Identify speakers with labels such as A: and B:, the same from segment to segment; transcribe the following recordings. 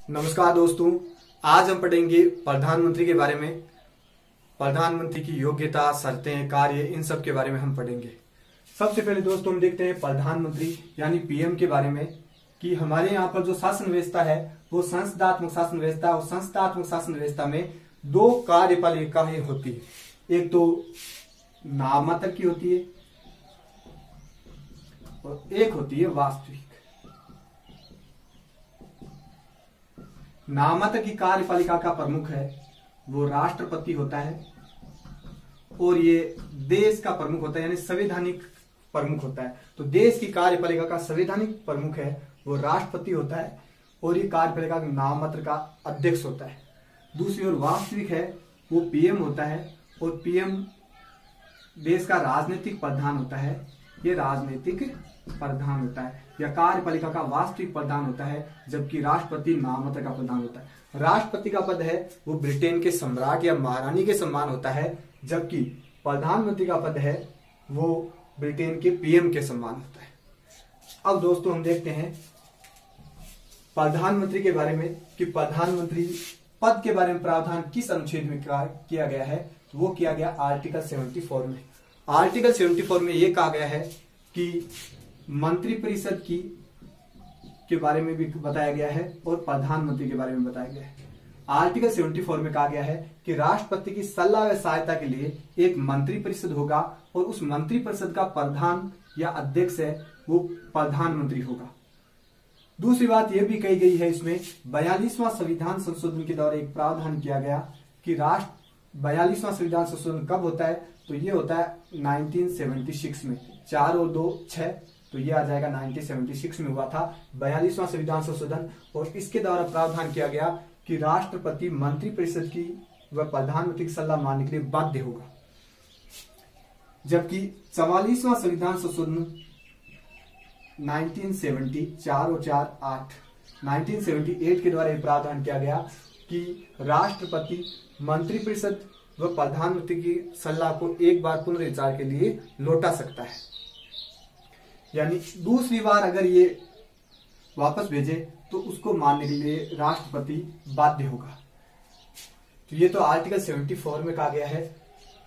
A: नमस्कार दोस्तों, आज हम पढ़ेंगे प्रधानमंत्री के बारे में। प्रधानमंत्री की योग्यता, शर्तें, कार्य, इन सब के बारे में हम पढ़ेंगे। सबसे पहले दोस्तों हम देखते हैं प्रधानमंत्री यानी पीएम के बारे में कि हमारे यहाँ पर जो शासन व्यवस्था है वो संसदात्मक शासन व्यवस्था, और संसदात्मक शासन व्यवस्था में दो कार्यपालिकाएं होती है। एक तो नाममात्र की होती है और एक होती है वास्तविक। नाममात्र की कार्यपालिका का प्रमुख है वो राष्ट्रपति होता है, और ये देश का प्रमुख होता है यानी संवैधानिक प्रमुख होता है। तो देश की कार्यपालिका का संवैधानिक प्रमुख है वो राष्ट्रपति होता है, और ये कार्यपालिका नाममात्र का अध्यक्ष होता है। दूसरी ओर वास्तविक है वो पीएम होता है, और पीएम देश का राजनीतिक प्रधान होता है। ये राजनीतिक प्रधान होता है या कार्यपालिका का वास्तविक प्रधान होता है, जबकि राष्ट्रपति नाममात्र का प्रधान होता है। राष्ट्रपति का पद है वो ब्रिटेन के सम्राट या महारानी के समान होता है, जबकि प्रधानमंत्री का पद है वो ब्रिटेन के पीएम के समान होता है। अब दोस्तों हम देखते हैं प्रधानमंत्री के बारे में कि प्रधानमंत्री पद के बारे में प्रावधान किस अनुच्छेद में किया गया है। तो वो किया गया आर्टिकल 74 में। आर्टिकल 74 में ये कहा गया है कि मंत्रिपरिषद के बारे में भी बताया गया है और प्रधानमंत्री के बारे में बताया गया है। आर्टिकल 74 में कहा गया है कि राष्ट्रपति की सलाह व सहायता के लिए एक मंत्रिपरिषद होगा, और उस मंत्रिपरिषद का प्रधान या अध्यक्ष है वो प्रधानमंत्री होगा। दूसरी बात यह भी कही गई है इसमें 42वां संविधान संशोधन के द्वारा एक प्रावधान किया गया कि 42वां संविधान संशोधन कब होता है। तो ये होता है 1976 में। 4 और 2 6, तो ये आ जाएगा 1976 में हुआ था 42वां संविधान संशोधन, और इसके द्वारा प्रावधान किया गया कि राष्ट्रपति मंत्रिपरिषद की व प्रधानमंत्री की सलाह मानने के लिए बाध्य होगा। जबकि 44वां संविधान संशोधन 1970 4 और 4 8 1978 के द्वारा यह प्रावधान किया गया कि राष्ट्रपति मंत्रिपरिषद व प्रधानमंत्री की सलाह को एक बार पुनर्विचार के लिए लौटा सकता है, यानी दूसरी बार अगर ये वापस भेजे तो उसको मानने के लिए राष्ट्रपति बाध्य होगा। तो ये तो आर्टिकल 74 में कहा गया है।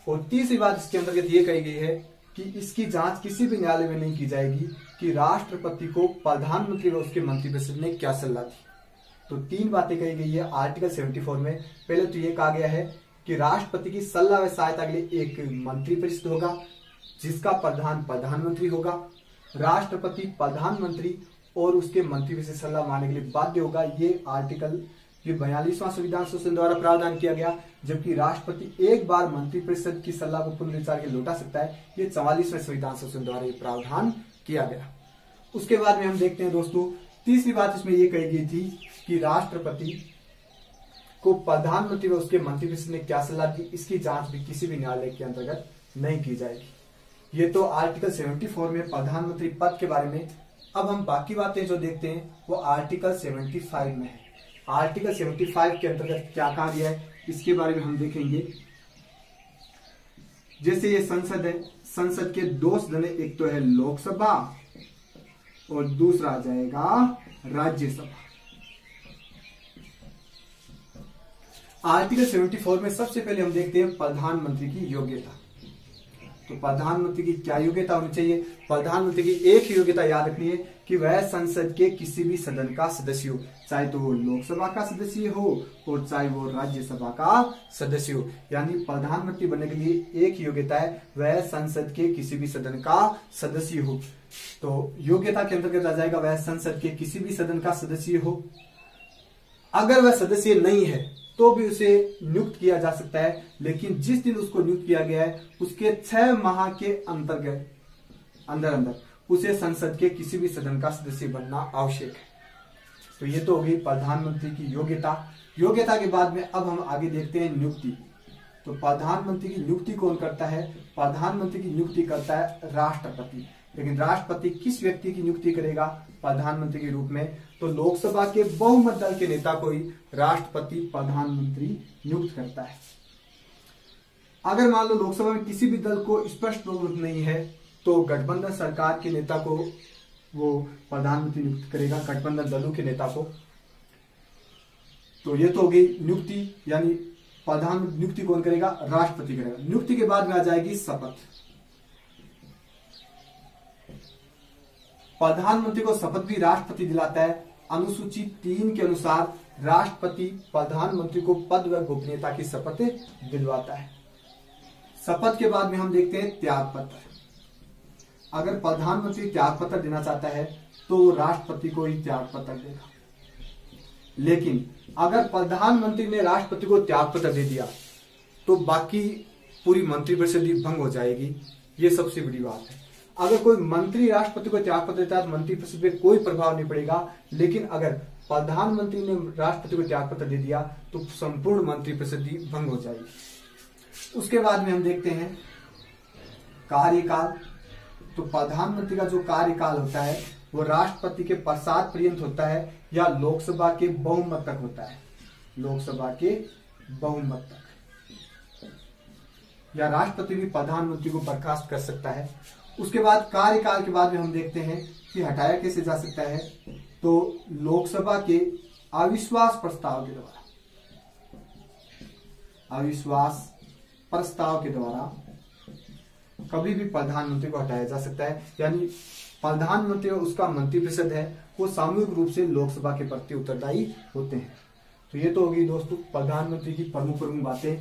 A: और तीसरी बात इसके अंतर्गत ये कही गई है कि इसकी जांच किसी भी न्यायालय में नहीं की जाएगी कि राष्ट्रपति को प्रधानमंत्री व उसके मंत्रिपरिषद ने क्या सलाह दी। तो 3 बातें कही गई है आर्टिकल 74 में। पहले तो ये कहा गया है कि राष्ट्रपति की सलाह व सहायता के लिए एक मंत्रिपरिषद होगा जिसका प्रधान प्रधानमंत्री होगा। राष्ट्रपति प्रधानमंत्री और उसके मंत्रिपरिषद से सलाह मानने के लिए बाध्य होगा। ये आर्टिकल 42वां संविधान संशोधन द्वारा प्रावधान किया गया, जबकि राष्ट्रपति एक बार मंत्रिपरिषद की सलाह को पुनर्विचार के लौटा सकता है। ये 44वें संविधान संशोधन द्वारा ये प्रावधान किया गया। उसके बाद में हम देखते हैं दोस्तों, तीसरी बात इसमें ये कही गई थी कि राष्ट्रपति को प्रधानमंत्री व उसके मंत्रिपरिषद ने क्या सलाह दी, इसकी जांच भी किसी भी न्यायालय के अंतर्गत नहीं की जाएगी। ये तो आर्टिकल 74 में प्रधानमंत्री पद के बारे में। अब हम बाकी बातें जो देखते हैं वो आर्टिकल 75 में है। आर्टिकल 75 के अंतर्गत क्या कहा गया है इसके बारे में हम देखेंगे। जैसे ये संसद है, संसद के 2 सदन, एक तो है लोकसभा और दूसरा आ जाएगा राज्यसभा। आर्टिकल 74 में सबसे पहले हम देखते हैं प्रधानमंत्री की योग्यता। तो प्रधानमंत्री की क्या योग्यता होनी चाहिए। प्रधानमंत्री की एक ही योग्यता याद रखनी है कि वह संसद के किसी भी सदन का सदस्य हो, चाहे तो वो लोकसभा का सदस्य हो और चाहे वो राज्यसभा का सदस्य हो। यानी प्रधानमंत्री बनने के लिए एक ही योग्यता है, वह संसद के किसी भी सदन का सदस्य हो। तो योग्यता के अंतर्गत आ जाएगा वह संसद के किसी भी सदन का सदस्य हो। अगर वह सदस्य नहीं है तो भी उसे नियुक्त किया जा सकता है, लेकिन जिस दिन उसको नियुक्त किया गया है उसके 6 माह के अंदर उसे संसद के किसी भी सदन का सदस्य बनना आवश्यक है। तो ये तो होगी प्रधानमंत्री की योग्यता। योग्यता के बाद में अब हम आगे देखते हैं नियुक्ति। तो प्रधानमंत्री की नियुक्ति कौन करता है। प्रधानमंत्री की नियुक्ति करता है राष्ट्रपति। लेकिन राष्ट्रपति किस व्यक्ति की नियुक्ति करेगा प्रधानमंत्री के रूप में। तो लोकसभा के बहुमत दल के नेता को ही राष्ट्रपति प्रधानमंत्री नियुक्त करता है। अगर मान लो लोकसभा में किसी भी दल को स्पष्ट बहुमत नहीं है तो गठबंधन सरकार के नेता को वो प्रधानमंत्री नियुक्त करेगा, गठबंधन दलों के नेता को। तो ये तो हो गई नियुक्ति, यानी प्रधान नियुक्ति कौन करेगा, राष्ट्रपति करेगा। नियुक्ति के बाद में आ जाएगी शपथ। प्रधानमंत्री को शपथ भी राष्ट्रपति दिलाता है। अनुसूची 3 के अनुसार राष्ट्रपति प्रधानमंत्री को पद व गोपनीयता की शपथ दिलवाता है। शपथ के बाद में हम देखते हैं त्याग पत्र। अगर प्रधानमंत्री त्याग पत्र देना चाहता है तो राष्ट्रपति को ही त्याग पत्र देगा, लेकिन अगर प्रधानमंत्री ने राष्ट्रपति को त्याग पत्र दे दिया तो बाकी पूरी मंत्रिपरिषद भंग हो जाएगी। ये सबसे बड़ी बात है। अगर कोई मंत्री राष्ट्रपति को त्याग पत्र देता है तो मंत्रिपरिषद पे कोई प्रभाव नहीं पड़ेगा, लेकिन अगर प्रधानमंत्री ने राष्ट्रपति को त्याग पत्र दे दिया तो संपूर्ण मंत्रिपरिषद भंग हो जाएगी। उसके बाद में हम देखते हैं कार्यकाल। तो प्रधानमंत्री का जो कार्यकाल होता है वो राष्ट्रपति के पश्चात पर्यंत होता है या लोकसभा के बहुमत तक होता है, लोकसभा के बहुमत तक, या राष्ट्रपति भी प्रधानमंत्री को बर्खास्त कर सकता है। उसके बाद कार्यकाल के बाद में हम देखते हैं कि हटाया कैसे जा सकता है, तो लोकसभा के अविश्वास प्रस्ताव के द्वारा, अविश्वास प्रस्ताव के द्वारा कभी भी प्रधानमंत्री को हटाया जा सकता है। यानी प्रधानमंत्री और उसका मंत्रिपरिषद है वो सामूहिक रूप से लोकसभा के प्रति उत्तरदायी होते हैं। तो ये तो होगी दोस्तों प्रधानमंत्री की प्रमुख प्रमुख बातें।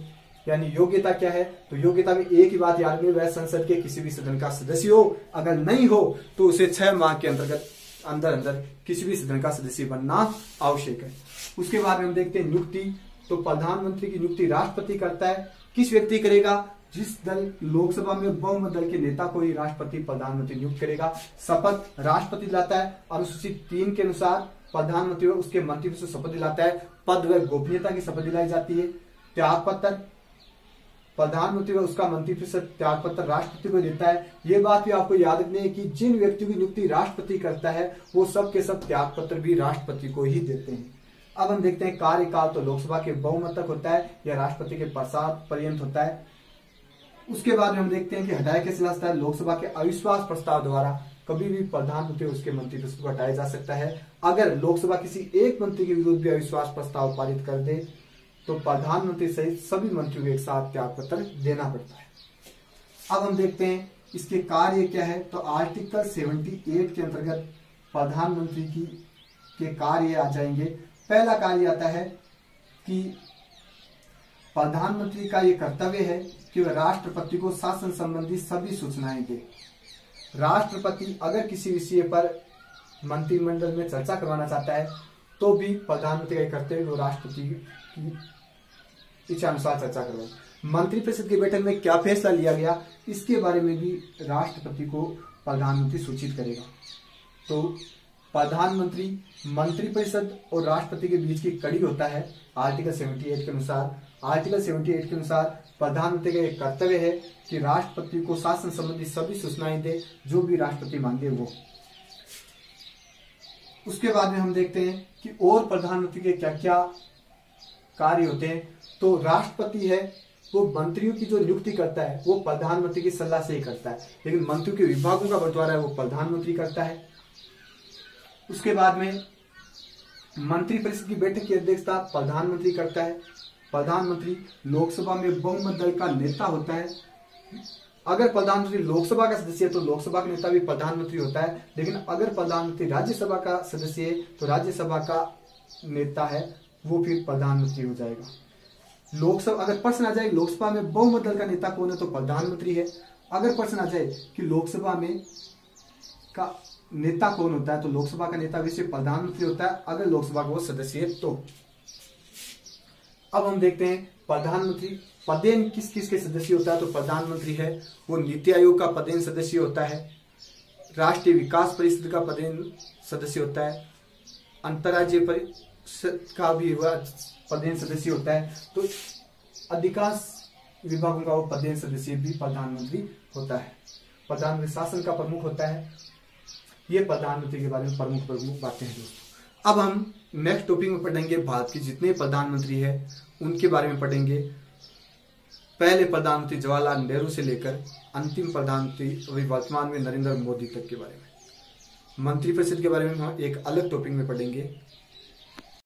A: यानी योग्यता क्या है, तो योग्यता में एक ही बात याद रखनी, वह संसद के किसी भी सदन का सदस्य हो, अगर नहीं हो तो उसे 6 माह के अंदर किसी भी सदन का सदस्य बनना आवश्यक है। उसके बाद में हम देखते हैं नियुक्ति। तो प्रधानमंत्री की नियुक्ति राष्ट्रपति करता है। किस व्यक्ति करेगा, जिस दल लोकसभा में बहुमत दल के नेता को ही राष्ट्रपति प्रधानमंत्री नियुक्त करेगा। शपथ राष्ट्रपति दिलाता है। अनुसूची 3 के अनुसार प्रधानमंत्री उसके मंत्रिपरिषद शपथ दिलाता है। पद व गोपनीयता की शपथ दिलाई जाती है। त्याग पत्र प्रधानमंत्री व उसका मंत्रिपरिषद त्याग पत्र राष्ट्रपति को देता है। ये बात भी आपको याद रखनी है कि जिन व्यक्तियों की नियुक्ति राष्ट्रपति करता है वो सब के सब त्याग पत्र भी राष्ट्रपति को ही देते हैं। अब हम देखते हैं कार्यकाल। तो लोकसभा के बहुमत तक होता है या राष्ट्रपति के पश्चात पर्यंत होता है। उसके बाद में हम देखते हैं कि हटाया कैसे जा सकता है। लोकसभा के अविश्वास प्रस्ताव द्वारा कभी भी प्रधानमंत्री उसके मंत्रिपरिषद को हटाया जा सकता है। अगर लोकसभा किसी एक मंत्री के विरुद्ध भी अविश्वास प्रस्ताव पारित कर दे तो प्रधानमंत्री सहित सभी मंत्रियों को एक साथ त्याग पत्र देना पड़ता है। अब हम देखते हैं इसके कार्य क्या है। तो आर्टिकल 78 के अंतर्गत प्रधानमंत्री के कार्य आ जाएंगे। पहला कार्य आता है कि प्रधानमंत्री का यह कर्तव्य है कि वह राष्ट्रपति को शासन संबंधी सभी सूचनाएं दे। राष्ट्रपति अगर किसी विषय पर मंत्रिमंडल में चर्चा करवाना चाहता है तो भी प्रधानमंत्री का कर्तव्य वो राष्ट्रपति की इच्छा अनुसार चर्चा करवाए। मंत्रिपरिषद की बैठक में क्या फैसला लिया गया इसके बारे में भी राष्ट्रपति को प्रधानमंत्री सूचित करेगा। तो प्रधानमंत्री मंत्रिपरिषद और राष्ट्रपति के बीच की कड़ी होता है आर्टिकल 78 के अनुसार। आर्टिकल 78 के अनुसार प्रधानमंत्री का एक कर्तव्य है कि राष्ट्रपति को शासन संबंधी सभी सूचनाएं दे जो भी राष्ट्रपति मांगे वो। उसके बाद में हम देखते हैं कि और प्रधानमंत्री के क्या क्या कार्य होते हैं। तो राष्ट्रपति है वो मंत्रियों की जो नियुक्ति करता है वो प्रधानमंत्री की सलाह से ही करता है, लेकिन मंत्रियों के विभागों का बंटवारा है वो प्रधानमंत्री करता है। उसके बाद में मंत्रिपरिषद की बैठक की अध्यक्षता प्रधानमंत्री करता है। प्रधानमंत्री लोकसभा में बहुमत दल का नेता होता है। अगर प्रधानमंत्री लोकसभा का सदस्य है तो लोकसभा का नेता भी प्रधानमंत्री होता है, लेकिन अगर प्रधानमंत्री राज्यसभा का सदस्य है तो राज्यसभा का नेता है वो फिर प्रधानमंत्री हो जाएगा। लोकसभा अगर प्रश्न आ जाए लोकसभा में बहुमत दल का नेता कौन है तो प्रधानमंत्री है। अगर प्रश्न आ जाए कि लोकसभा में का नेता कौन होता है तो लोकसभा का नेता वैसे प्रधानमंत्री होता है अगर लोकसभा का वो सदस्य है तो। अब हम देखते हैं प्रधानमंत्री पदेन किस किस के सदस्य होता है। तो प्रधानमंत्री है वो नीति आयोग का पदेन सदस्य होता है, राष्ट्रीय विकास परिषद का पदेन सदस्य होता है, अंतर्राज्यीय परिषद का भी पदेन सदस्य होता है। तो अधिकांश विभागों का वो पदेन सदस्य भी प्रधानमंत्री होता है। प्रधानमंत्री शासन का प्रमुख होता है। ये प्रधानमंत्री के बारे में प्रमुख बातें हैं दोस्तों। अब हम नेक्स्ट टॉपिक में पढ़ेंगे भारत के जितने प्रधानमंत्री हैं उनके बारे में पढ़ेंगे। पहले प्रधानमंत्री जवाहरलाल नेहरू से लेकर अंतिम प्रधानमंत्री अभी वर्तमान में नरेंद्र मोदी तक के बारे में। मंत्रिपरिषद के बारे में हम एक अलग टॉपिक में पढ़ेंगे।